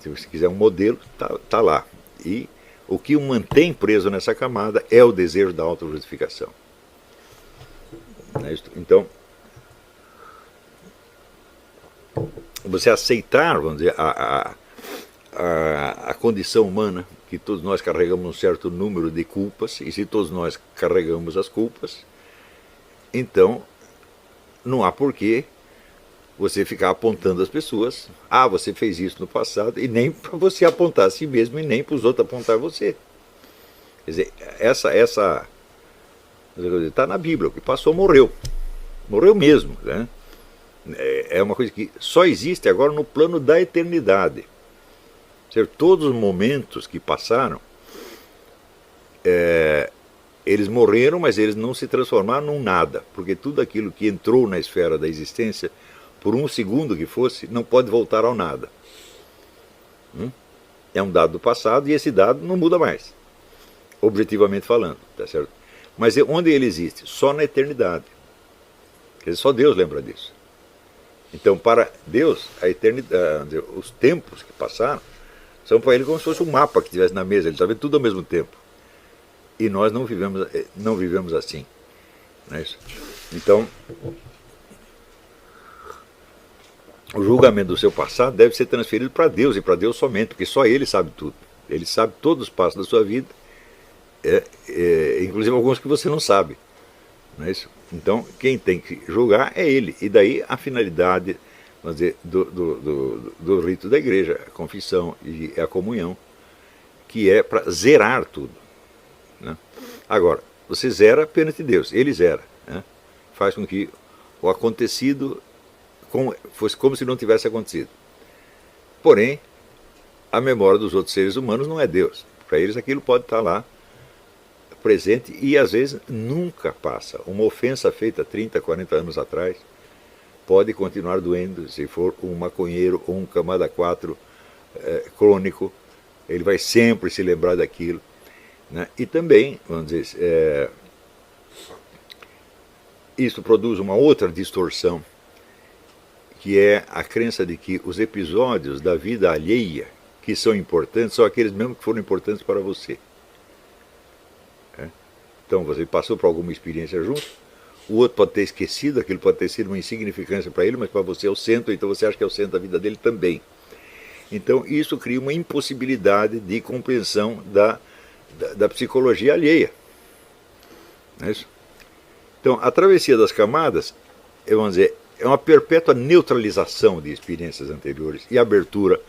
Speaker 1: Se você quiser um modelo, tá lá. E o que o mantém preso nessa camada é o desejo da autojustificação. Então, você aceitar, vamos dizer, a condição humana, que todos nós carregamos um certo número de culpas, e se todos nós carregamos as culpas, então não há porquê você ficar apontando as pessoas, você fez isso no passado, e nem para você apontar a si mesmo, e nem para os outros apontar você. Quer dizer, essa está na Bíblia, o que passou morreu mesmo, né? É uma coisa que só existe agora no plano da eternidade. Ou seja, todos os momentos que passaram, eles morreram, mas eles não se transformaram num nada, porque tudo aquilo que entrou na esfera da existência, por um segundo que fosse, não pode voltar ao nada. É um dado do passado e esse dado não muda mais, objetivamente falando, tá certo? Mas onde ele existe? Só na eternidade. Quer dizer, só Deus lembra disso. Então, para Deus, a eternidade, os tempos que passaram, são para ele como se fosse um mapa que estivesse na mesa, ele está vendo tudo ao mesmo tempo. E nós não vivemos assim. Não é isso? Então, o julgamento do seu passado deve ser transferido para Deus, e para Deus somente, porque só Ele sabe tudo. Ele sabe todos os passos da sua vida, inclusive alguns que você não sabe. Não é isso? Então, quem tem que julgar é Ele. E daí a finalidade, vamos dizer, do rito da igreja, a confissão e a comunhão, que é para zerar tudo. Né? Agora, você zera perante Deus, Ele zera. Né? Faz com que o acontecido fosse como se não tivesse acontecido. Porém, a memória dos outros seres humanos não é Deus. Para eles aquilo pode estar lá, presente, e às vezes nunca passa. Uma ofensa feita 30, 40 anos atrás pode continuar doendo, se for um maconheiro ou um camada 4 crônico, ele vai sempre se lembrar daquilo. Né? E também, vamos dizer, isso produz uma outra distorção, que é a crença de que os episódios da vida alheia que são importantes são aqueles mesmos que foram importantes para você. Então você passou por alguma experiência junto, o outro pode ter esquecido, aquilo pode ter sido uma insignificância para ele, mas para você é o centro, então você acha que é o centro da vida dele também. Então isso cria uma impossibilidade de compreensão da psicologia alheia. Não é isso? Então a travessia das camadas, vamos dizer, é uma perpétua neutralização de experiências anteriores e abertura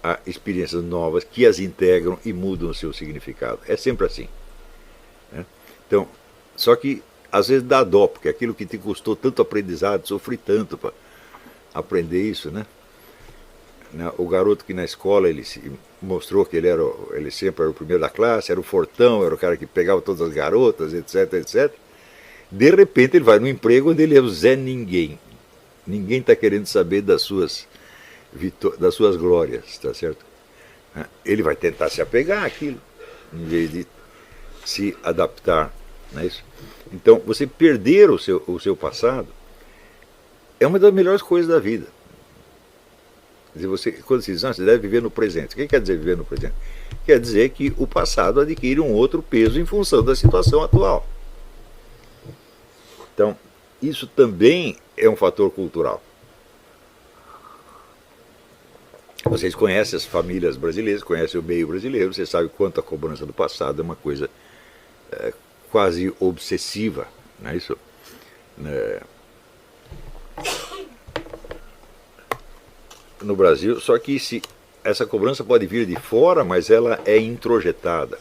Speaker 1: a experiências novas que as integram e mudam o seu significado. É sempre assim. Né? Então, só que às vezes dá dó, porque aquilo que te custou tanto aprendizado, sofri tanto para aprender isso, né? O garoto que na escola ele se mostrou que ele sempre era o primeiro da classe, era o fortão, era o cara que pegava todas as garotas, etc, etc. De repente ele vai num emprego onde ele é o Zé Ninguém. Ninguém está querendo saber das suas glórias, tá certo? Ele vai tentar se apegar àquilo, em vez de se adaptar. Não é isso? Então, você perder o seu passado é uma das melhores coisas da vida. Quer dizer, você, quando se diz, você deve viver no presente. O que quer dizer viver no presente? Quer dizer que o passado adquire um outro peso em função da situação atual. Então, isso também é um fator cultural. Vocês conhecem as famílias brasileiras, conhecem o meio brasileiro, você sabe quanto a cobrança do passado é uma coisa quase obsessiva, não é isso? No Brasil, só que essa cobrança pode vir de fora, mas ela é introjetada.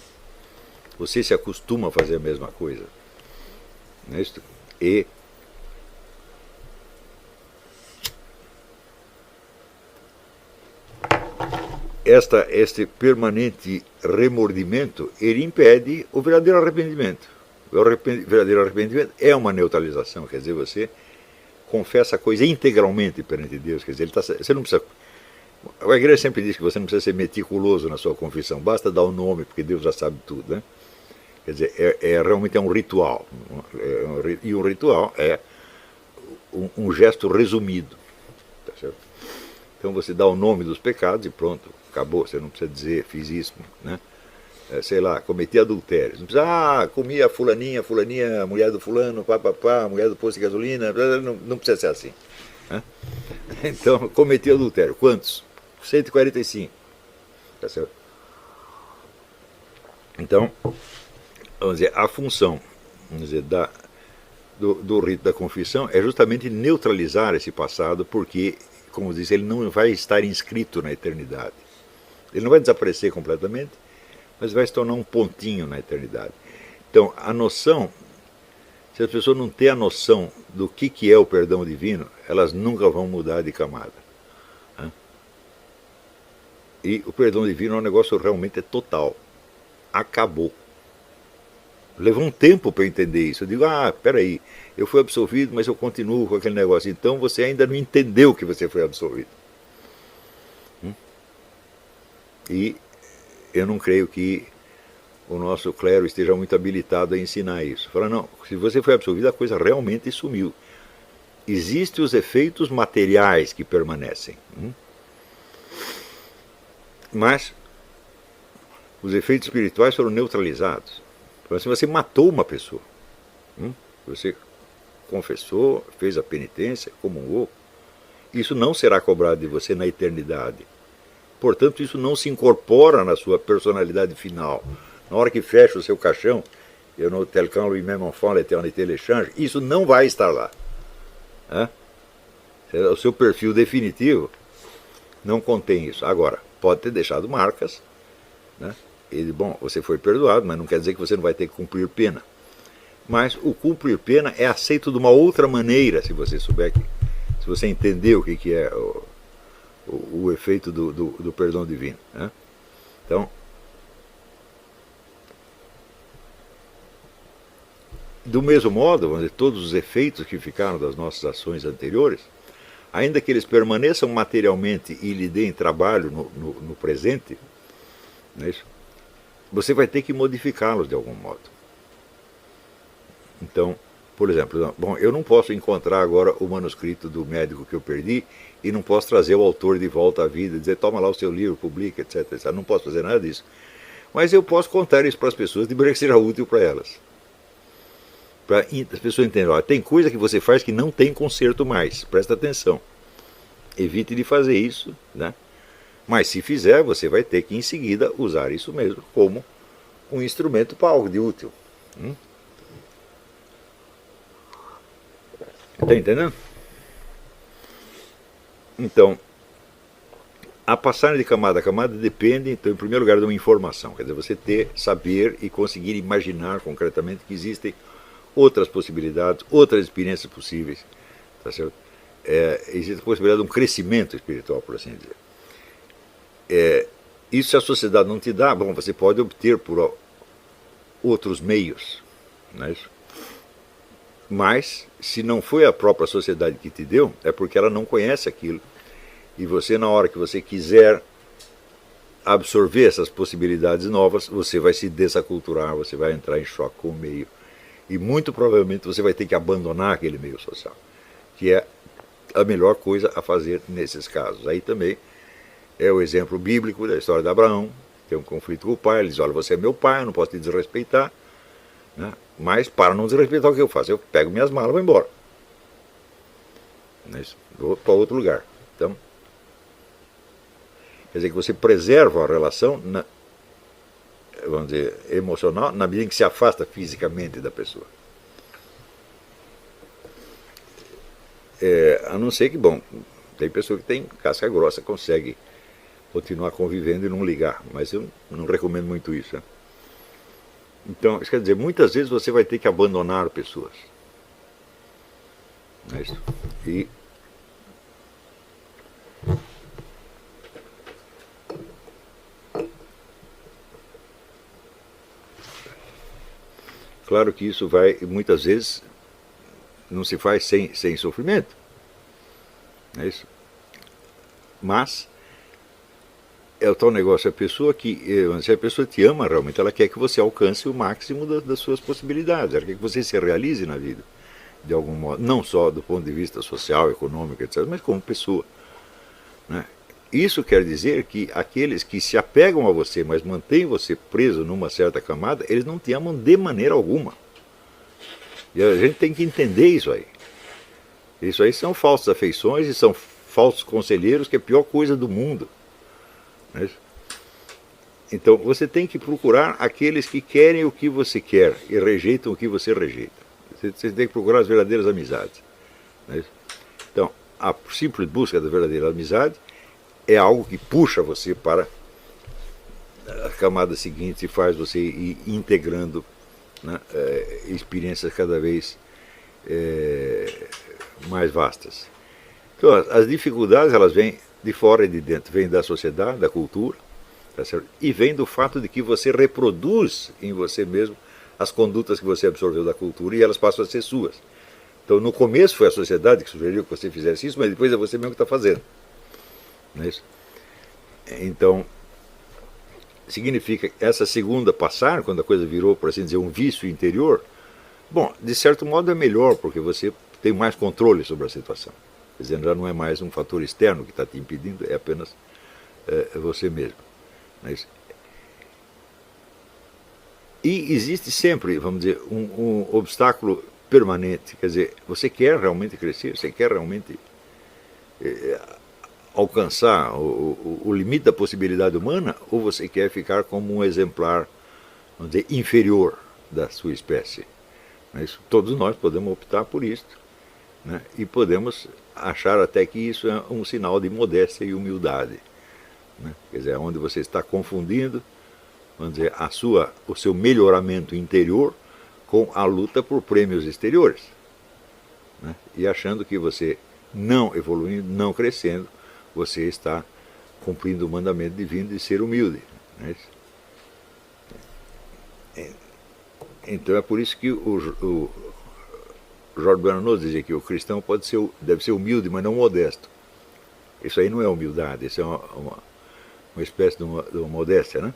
Speaker 1: Você se acostuma a fazer a mesma coisa, não é isso? E este permanente remordimento, ele impede o verdadeiro arrependimento. O verdadeiro arrependimento é uma neutralização, quer dizer, você confessa a coisa integralmente perante Deus, quer dizer, você não precisa... A igreja sempre diz que você não precisa ser meticuloso na sua confissão, basta dar o nome, porque Deus já sabe tudo, né? Quer dizer, realmente é um ritual, e um ritual é um gesto resumido, tá certo? Então você dá o nome dos pecados e pronto, acabou, você não precisa dizer, fiz isso, né? Sei lá, cometi adultério. Não precisa, comi a fulaninha, mulher do fulano, papapá, mulher do posto de gasolina, não precisa ser assim. Né? Então, cometi adultério. Quantos? 145. Tá certo? Então, vamos dizer, a função, vamos dizer, do rito da confissão é justamente neutralizar esse passado, porque, como diz, ele não vai estar inscrito na eternidade. Ele não vai desaparecer completamente, mas vai se tornar um pontinho na eternidade. Então, a noção, se as pessoas não têm a noção do que é o perdão divino, elas nunca vão mudar de camada. Né? E o perdão divino é um negócio realmente total. Acabou. Levou um tempo para eu entender isso. Eu digo, peraí, eu fui absolvido, mas eu continuo com aquele negócio. Então você ainda não entendeu que você foi absolvido. E eu não creio que o nosso clero esteja muito habilitado a ensinar isso. Fala, não, se você foi absolvido, a coisa realmente sumiu. Existem os efeitos materiais que permanecem. Mas os efeitos espirituais foram neutralizados. Então, assim, você matou uma pessoa. Você confessou, fez a penitência, comungou. Isso não será cobrado de você na eternidade. Portanto, isso não se incorpora na sua personalidade final. Na hora que fecha o seu caixão, eu no telcam lui-même enfant l'éternité l'échange, isso não vai estar lá. O seu perfil definitivo não contém isso. Agora, pode ter deixado marcas, né? Bom, você foi perdoado, mas não quer dizer que você não vai ter que cumprir pena. Mas o cumprir pena é aceito de uma outra maneira, se você souber se você entender o que é o efeito do perdão divino. Né? Então, do mesmo modo, vamos dizer, todos os efeitos que ficaram das nossas ações anteriores, ainda que eles permaneçam materialmente e lhe deem trabalho no presente, não é isso? Você vai ter que modificá-los de algum modo. Então, por exemplo, bom, eu não posso encontrar agora o manuscrito do médico que eu perdi e não posso trazer o autor de volta à vida e dizer, toma lá o seu livro, publica, etc, etc. Não posso fazer nada disso. Mas eu posso contar isso para as pessoas de maneira que seja útil para elas. Para as pessoas entenderem, tem coisa que você faz que não tem conserto mais, presta atenção. Evite de fazer isso, né? Mas se fizer, você vai ter que em seguida usar isso mesmo como um instrumento para algo de útil. Está entendendo? Então, a passagem de camada a camada depende, então, em primeiro lugar, de uma informação. Quer dizer, você saber e conseguir imaginar concretamente que existem outras possibilidades, outras experiências possíveis. Tá certo? Existe a possibilidade de um crescimento espiritual, por assim dizer. Isso se a sociedade não te dá, bom, você pode obter por outros meios. Não é isso? Mas, se não foi a própria sociedade que te deu, é porque ela não conhece aquilo. E você, na hora que você quiser absorver essas possibilidades novas, você vai se desaculturar, você vai entrar em choque com o meio. E muito provavelmente você vai ter que abandonar aquele meio social, que é a melhor coisa a fazer nesses casos. Aí também é o exemplo bíblico da história de Abraão, tem um conflito com o pai, ele diz, olha, você é meu pai, eu não posso te desrespeitar, né? Mas para não desrespeitar o que eu faço? Eu pego minhas malas e vou embora. Vou para outro lugar. Então, quer dizer que você preserva a relação, vamos dizer, emocional, na medida em que se afasta fisicamente da pessoa. A não ser que, bom, tem pessoa que tem casca grossa, consegue continuar convivendo e não ligar, mas eu não recomendo muito isso. Né? Então, isso quer dizer, muitas vezes você vai ter que abandonar pessoas. Não é isso? E claro que isso vai, muitas vezes, não se faz sem sofrimento. Não é isso? Mas é o tal negócio, a pessoa que, se a pessoa te ama realmente, ela quer que você alcance o máximo das suas possibilidades, ela quer que você se realize na vida, de algum modo, não só do ponto de vista social, econômico, etc., mas como pessoa. Né? Isso quer dizer que aqueles que se apegam a você, mas mantêm você preso numa certa camada, eles não te amam de maneira alguma. E a gente tem que entender isso aí. Isso aí são falsas afeições e são falsos conselheiros, que é a pior coisa do mundo. Então você tem que procurar aqueles que querem o que você quer e rejeitam o que você rejeita. Você tem que procurar as verdadeiras amizades. Então, a simples busca da verdadeira amizade é algo que puxa você para a camada seguinte e faz você ir integrando, né, experiências cada vez mais vastas. Então, as dificuldades, elas vêm de fora e de dentro, vêm da sociedade, da cultura, tá certo? E vem do fato de que você reproduz em você mesmo as condutas que você absorveu da cultura e elas passam a ser suas. Então, no começo foi a sociedade que sugeriu que você fizesse isso, mas depois é você mesmo que está fazendo. Não é isso? Então, significa que essa segunda passar, quando a coisa virou, por assim dizer, um vício interior, bom, de certo modo é melhor, porque você tem mais controle sobre a situação. Quer dizer, já não é mais um fator externo que está te impedindo, é apenas você mesmo. Não é isso? E existe sempre, vamos dizer, um obstáculo permanente. Quer dizer, você quer realmente crescer, você quer realmente alcançar o limite da possibilidade humana, ou você quer ficar como um exemplar, vamos dizer, inferior da sua espécie. Mas todos nós podemos optar por isso, né? E podemos achar até que isso é um sinal de modéstia e humildade, né? Quer dizer, onde você está confundindo, vamos dizer, o seu melhoramento interior com a luta por prêmios exteriores, né? E achando que você, não evoluindo, não crescendo, você está cumprindo o mandamento divino de ser humilde. Né? Então é por isso que o Jorge Buenos dizia que o cristão deve ser humilde, mas não modesto. Isso aí não é humildade, isso é uma espécie de uma modéstia, né?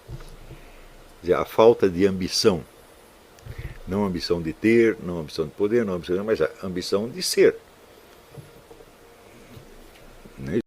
Speaker 1: Quer dizer, a falta de ambição. Não ambição de ter, não ambição de poder, não ambição, mas a ambição de ser.